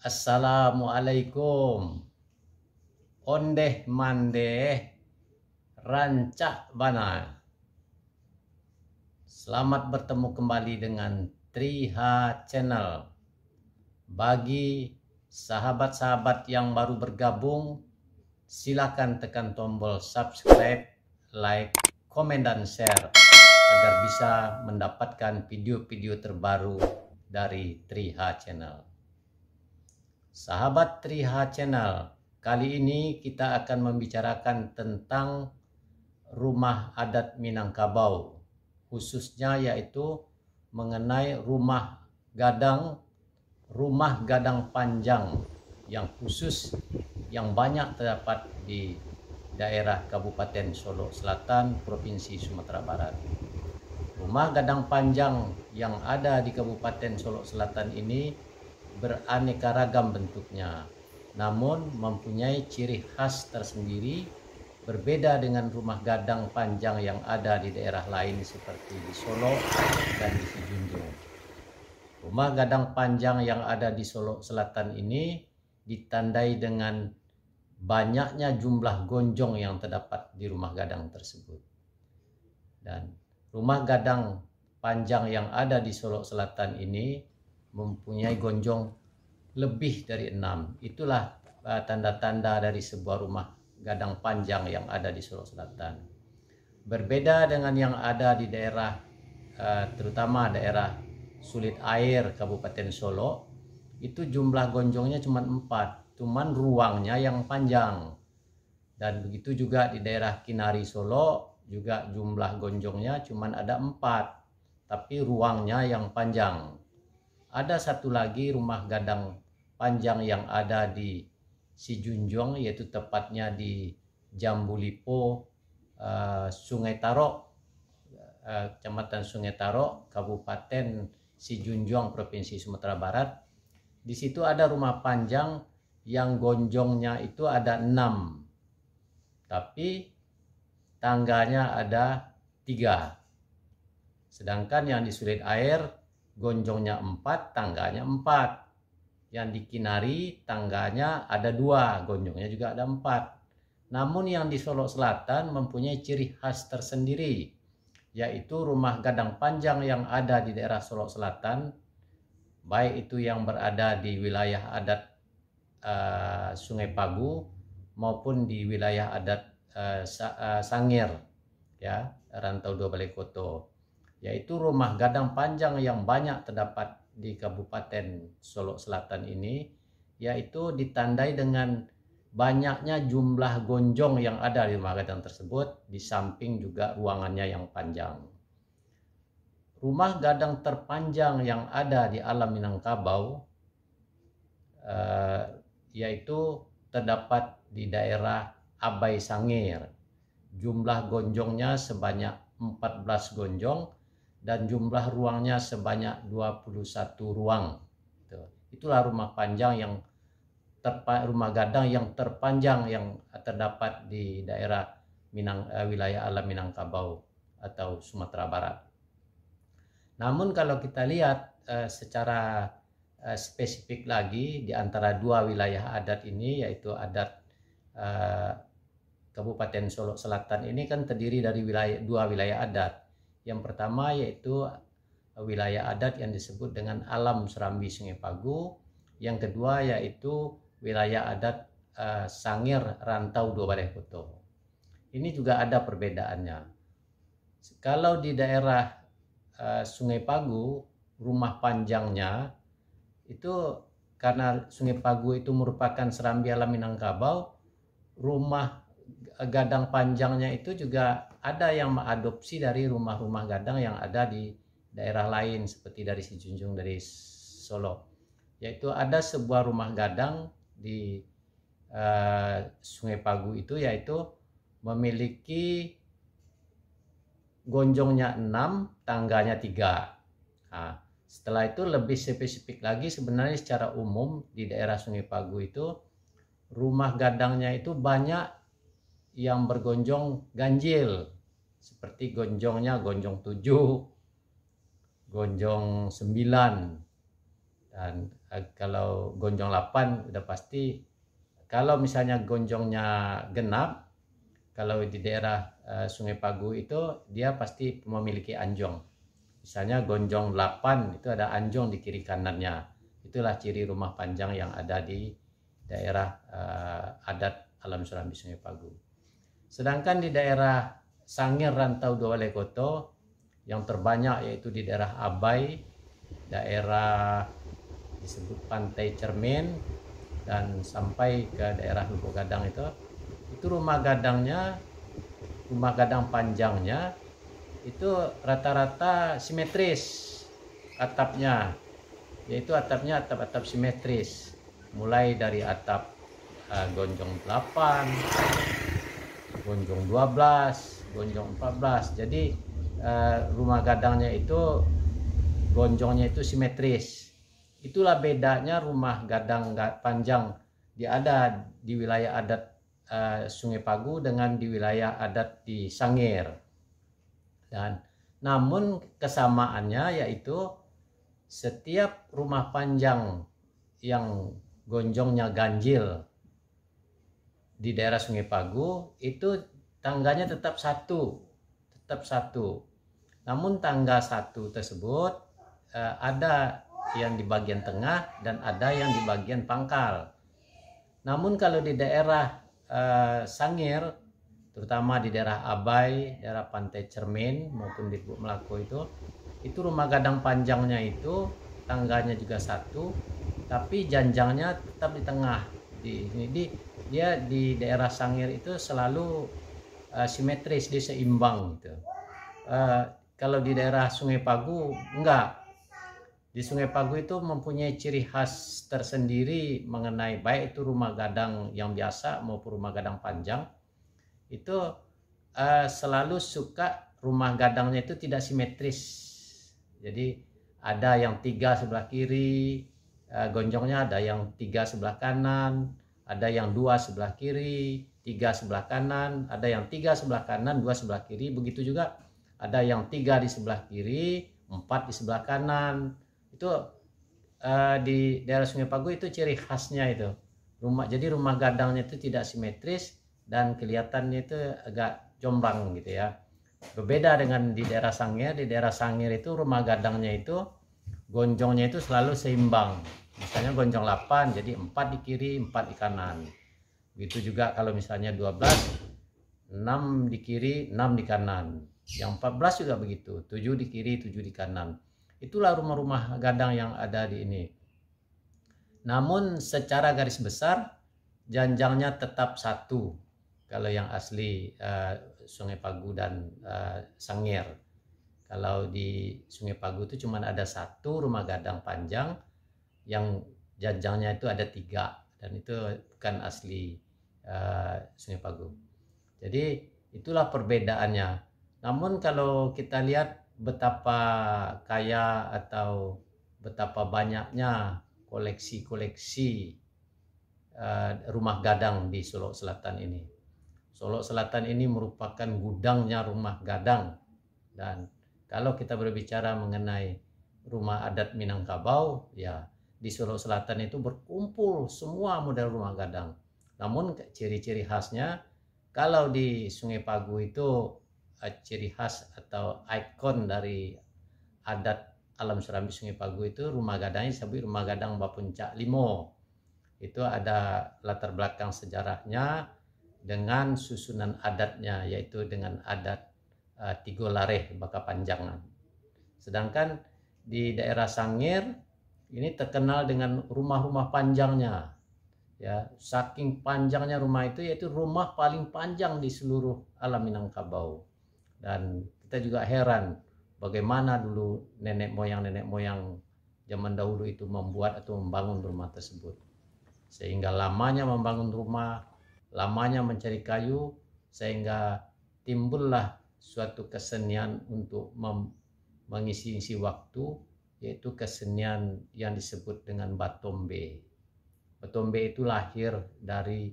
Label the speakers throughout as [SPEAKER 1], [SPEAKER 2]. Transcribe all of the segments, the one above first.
[SPEAKER 1] Assalamualaikum. Ondeh mandeh rancak bana. Selamat bertemu kembali dengan Triha Channel. Bagi sahabat-sahabat yang baru bergabung, silakan tekan tombol subscribe, like, komen, dan share agar bisa mendapatkan video-video terbaru dari Triha Channel. Sahabat Triha Channel, kali ini kita akan membicarakan tentang rumah adat Minangkabau, khususnya yaitu mengenai rumah gadang panjang yang khusus yang banyak terdapat di daerah Kabupaten Solo Selatan, Provinsi Sumatera Barat. Rumah gadang panjang yang ada di Kabupaten Solo Selatan ini beraneka ragam bentuknya, namun mempunyai ciri khas tersendiri, berbeda dengan rumah gadang panjang yang ada di daerah lain seperti di Solo dan di Sijunjung. Rumah gadang panjang yang ada di Solo Selatan ini ditandai dengan banyaknya jumlah gonjong yang terdapat di rumah gadang tersebut. Dan rumah gadang panjang yang ada di Solo Selatan ini mempunyai gonjong lebih dari 6. Itulah tanda-tanda dari sebuah rumah gadang panjang yang ada di Solo Selatan. Berbeda dengan yang ada di daerah terutama daerah Sulit Air Kabupaten Solo, itu jumlah gonjongnya cuma 4, cuman ruangnya yang panjang. Dan begitu juga di daerah Kinari Solo juga jumlah gonjongnya cuma ada 4, tapi ruangnya yang panjang. Ada satu lagi rumah gadang panjang yang ada di Sijunjung, yaitu tepatnya di Jambulipo, Sungai Tarok, Kecamatan Sungai Tarok, Kabupaten Sijunjung, Provinsi Sumatera Barat. Di situ ada rumah panjang yang gonjongnya itu ada 6, tapi tangganya ada 3. Sedangkan yang di Sulit Air gonjongnya 4, tangganya 4. Yang di Kinari tangganya ada 2, gonjongnya juga ada 4. Namun yang di Solo Selatan mempunyai ciri khas tersendiri, yaitu rumah gadang panjang yang ada di daerah Solo Selatan, baik itu yang berada di wilayah adat Sungai Pagu maupun di wilayah adat Sangir, ya, Rantau Dua Balai Koto, yaitu rumah gadang panjang yang banyak terdapat di Kabupaten Solo Selatan ini, yaitu ditandai dengan banyaknya jumlah gonjong yang ada di rumah gadang tersebut, di samping juga ruangannya yang panjang. Rumah gadang terpanjang yang ada di alam Minangkabau yaitu terdapat di daerah Abai Sangir. Jumlah gonjongnya sebanyak 14 gonjong dan jumlah ruangnya sebanyak 21 ruang. Itulah rumah gadang yang terpanjang yang terdapat di daerah wilayah alam Minangkabau atau Sumatera Barat. Namun kalau kita lihat secara spesifik lagi di antara dua wilayah adat ini, yaitu adat Kabupaten Solo Selatan ini kan terdiri dari dua wilayah adat. Yang pertama yaitu wilayah adat yang disebut dengan Alam Serambi Sungai Pagu. Yang kedua yaitu wilayah adat Sangir Rantau Dua Balai Koto. Ini juga ada perbedaannya. Kalau di daerah Sungai Pagu, rumah panjangnya itu karena Sungai Pagu itu merupakan serambi alam Minangkabau, rumah gadang panjangnya itu juga ada yang mengadopsi dari rumah-rumah gadang yang ada di daerah lain seperti dari Sijunjung, dari Solo. Yaitu ada sebuah rumah gadang di Sungai Pagu itu, yaitu memiliki gonjongnya 6, tangganya 3. Nah, setelah itu lebih spesifik lagi, sebenarnya secara umum di daerah Sungai Pagu itu rumah gadangnya itu banyak yang bergonjong ganjil, seperti gonjongnya gonjong 7, gonjong 9, Dan kalau gonjong 8 udah pasti, kalau misalnya gonjongnya genap, kalau di daerah Sungai Pagu itu dia pasti memiliki anjong. Misalnya gonjong 8 itu ada anjong di kiri kanannya. Itulah ciri rumah panjang yang ada di daerah adat Alam Serambi Sungai Pagu. Sedangkan di daerah Sangir Rantau Dua Walekoto yang terbanyak yaitu di daerah Abai, daerah disebut Pantai Cermin, dan sampai ke daerah Lubuk Gadang itu rumah gadang panjangnya itu rata-rata simetris atapnya, yaitu atapnya atap-atap simetris, mulai dari atap gonjong 8, gonjong 12, gonjong 14. Jadi rumah gadangnya itu gonjongnya itu simetris. Itulah bedanya rumah gadang panjang ada di wilayah adat Sungai Pagu dengan di wilayah adat di Sangir. Dan namun kesamaannya yaitu setiap rumah panjang yang gonjongnya ganjil di daerah Sungai Pagu itu tangganya tetap satu. Namun tangga satu tersebut ada yang di bagian tengah dan ada yang di bagian pangkal. Namun kalau di daerah Sangir, terutama di daerah Abai, daerah Pantai Cermin maupun di Lubuk Melako itu rumah gadang panjangnya itu tangganya juga satu, tapi janjangnya tetap di tengah. Dia di daerah Sangir itu selalu simetris, dia seimbang gitu. Kalau di daerah Sungai Pagu enggak. Di Sungai Pagu itu mempunyai ciri khas tersendiri mengenai baik itu rumah gadang yang biasa maupun rumah gadang panjang. Itu selalu suka rumah gadangnya itu tidak simetris. Jadi ada yang 3 sebelah kiri gonjongnya, ada yang 3 sebelah kanan, ada yang 2 sebelah kiri, 3 sebelah kanan, ada yang 3 sebelah kanan, 2 sebelah kiri. Begitu juga ada yang 3 di sebelah kiri, 4 di sebelah kanan. Itu di daerah Sungai Pagu itu ciri khasnya itu. Jadi rumah gadangnya itu tidak simetris dan kelihatannya itu agak jombang gitu ya. Berbeda dengan di daerah Sangir. Di daerah Sangir itu rumah gadangnya itu gonjongnya itu selalu seimbang. Misalnya gonjong 8 jadi 4 di kiri, 4 di kanan. Begitu juga kalau misalnya 12, 6 di kiri, 6 di kanan. Yang 14 juga begitu, 7 di kiri, 7 di kanan. Itulah rumah-rumah gadang yang ada di ini. Namun secara garis besar janjangnya tetap satu. Kalau yang asli Sungai Pagu dan Sangir. Kalau di Sungai Pagu itu cuma ada satu rumah gadang panjang yang janjangnya itu ada 3, dan itu bukan asli Sungai Pagu. Jadi itulah perbedaannya. Namun kalau kita lihat betapa kaya atau betapa banyaknya koleksi-koleksi rumah gadang di Solok Selatan ini. Solok Selatan ini merupakan gudangnya rumah gadang. Dan kalau kita berbicara mengenai rumah adat Minangkabau, ya di Solok Selatan itu berkumpul semua model rumah gadang. Namun ciri-ciri khasnya, kalau di Sungai Pagu itu ciri khas atau ikon dari adat Alam Serambi Sungai Pagu itu rumah gadangnya disebut rumah gadang Bapuncak Limo. Itu ada latar belakang sejarahnya dengan susunan adatnya, yaitu dengan adat Tigo Lareh Baka Panjangan. Sedangkan di daerah Sangir ini terkenal dengan rumah-rumah panjangnya. Ya, saking panjangnya rumah itu, yaitu rumah paling panjang di seluruh alam Minangkabau. Dan kita juga heran bagaimana dulu nenek moyang zaman dahulu itu membuat atau membangun rumah tersebut. Sehingga lamanya membangun rumah, lamanya mencari kayu, sehingga timbullah suatu kesenian untuk mengisi-isi waktu, yaitu kesenian yang disebut dengan batombe. Batombe itu lahir dari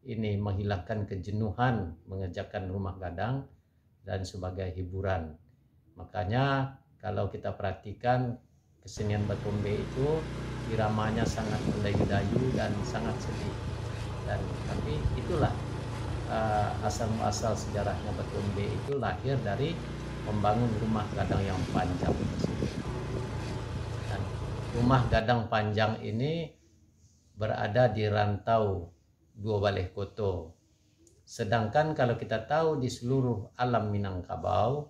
[SPEAKER 1] ini, menghilangkan kejenuhan mengerjakan rumah gadang dan sebagai hiburan. Makanya kalau kita perhatikan kesenian Batombe itu iramanya sangat mendayu-dayu dan sangat sedih. Dan tapi itulah asal muasal sejarahnya Batombe itu lahir dari membangun rumah gadang yang panjang tersebut. Dan rumah gadang panjang ini berada di rantau Dua Baleh Koto. Sedangkan kalau kita tahu di seluruh alam Minangkabau,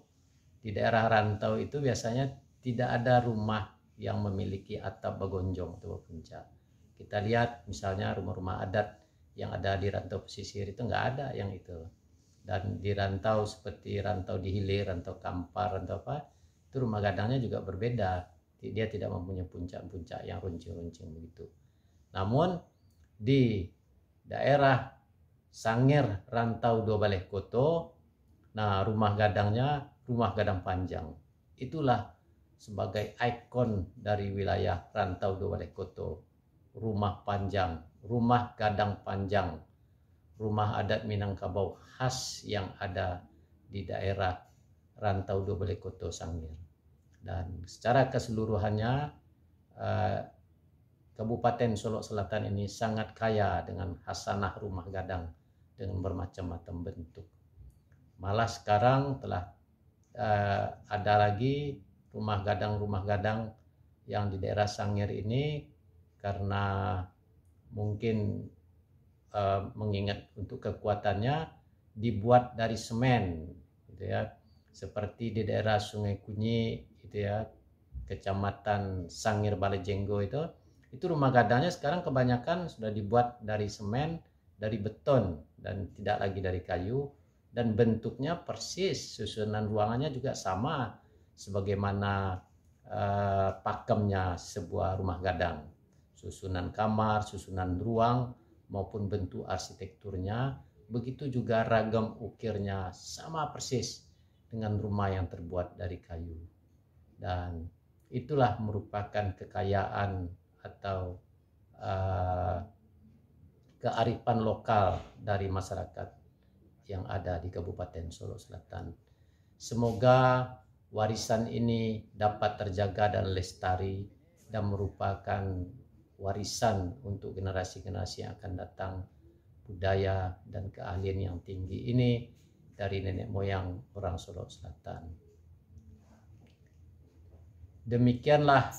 [SPEAKER 1] di daerah rantau itu biasanya tidak ada rumah yang memiliki atap bagonjong atau puncak. Kita lihat misalnya rumah-rumah adat yang ada di rantau pesisir itu nggak ada yang itu. Dan di rantau seperti rantau di Hilir, rantau Kampar, rantau apa, itu rumah gadangnya juga berbeda. Dia tidak mempunyai puncak-puncak yang runcing-runcing begitu. Namun di daerah Sangir rantau Dua Baleh Koto, nah rumah gadangnya rumah gadang panjang. Itulah sebagai ikon dari wilayah rantau Dua Baleh Koto. Rumah panjang, rumah gadang panjang, rumah adat Minangkabau khas yang ada di daerah rantau Dua Baleh Koto Sangir. Dan secara keseluruhannya Kabupaten Solok Selatan ini sangat kaya dengan khasanah rumah gadang dengan bermacam-macam bentuk. Malah sekarang telah ada lagi rumah gadang yang di daerah Sangir ini karena mungkin mengingat untuk kekuatannya dibuat dari semen, gitu ya. Seperti di daerah Sungai Kunyi, gitu ya, Kecamatan Sangir Balejenggo itu rumah gadangnya sekarang kebanyakan sudah dibuat dari semen, dari beton, dan tidak lagi dari kayu. Dan bentuknya persis, susunan ruangannya juga sama sebagaimana pakemnya sebuah rumah gadang. Susunan kamar, susunan ruang, maupun bentuk arsitekturnya, begitu juga ragam ukirnya sama persis dengan rumah yang terbuat dari kayu. Dan itulah merupakan kekayaan atau kearifan lokal dari masyarakat yang ada di Kabupaten Solok Selatan. Semoga warisan ini dapat terjaga dan lestari dan merupakan warisan untuk generasi-generasi yang akan datang, budaya dan keahlian yang tinggi ini dari nenek moyang orang Solok Selatan. Demikianlah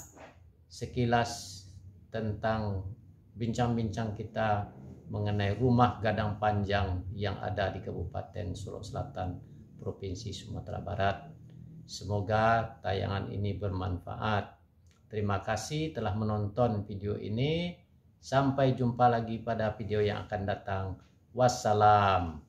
[SPEAKER 1] sekilas tentang bincang-bincang kita mengenai rumah gadang panjang yang ada di Kabupaten Solok Selatan, Provinsi Sumatera Barat. Semoga tayangan ini bermanfaat. Terima kasih telah menonton video ini. Sampai jumpa lagi pada video yang akan datang. Wassalam.